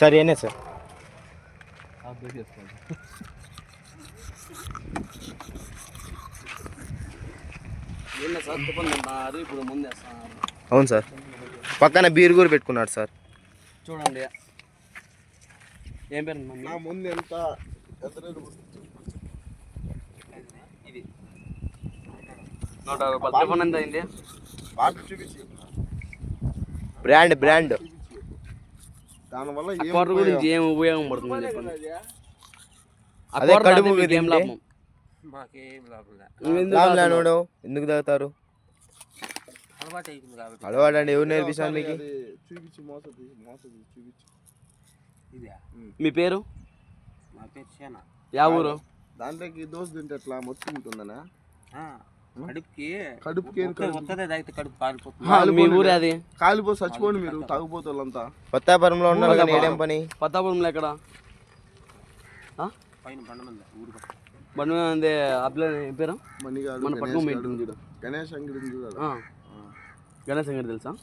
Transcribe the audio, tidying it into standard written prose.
sir ఏనే sir అవును sir పక్కన బీర్ కూడా పెట్టుకున్నాడు సార్ చూడండి ఏం పేరు నా ముందు ఎంత ఇది 160 టిఫన్ ఎంత అయింది బ్రాండ్ దానివల్ల గురించి ఏం ఉపయోగం పడుతుంది చెప్పండి అదే కడుపు ఏం లాభం లాభం ఎందుకు తాగుతారు అలవాటు అండి ఎవరు నేర్పిస్తాను మీకు చూపించి చూపించి మీ పేరు నా పేరు సేన యా ఊరు దాంట్లోకి దోశ తింటే ఎట్లా మొత్తుకుంటుందనా కడుపుకి కడుపు మీ ఊరు అది కాలిపో చచ్చిపోండి మీరు తాగుపోతే వాళ్ళంతా కొత్తపురంలో ఉన్నారు కానీ ఏడేం పని కొత్తపురంలో ఎక్కడ పైన బండి అందే అప్లై ఏం పేరు మణిగాడు మన పట్నం గణేష్ అంగడి గణేష్ అంగడి తెలుసా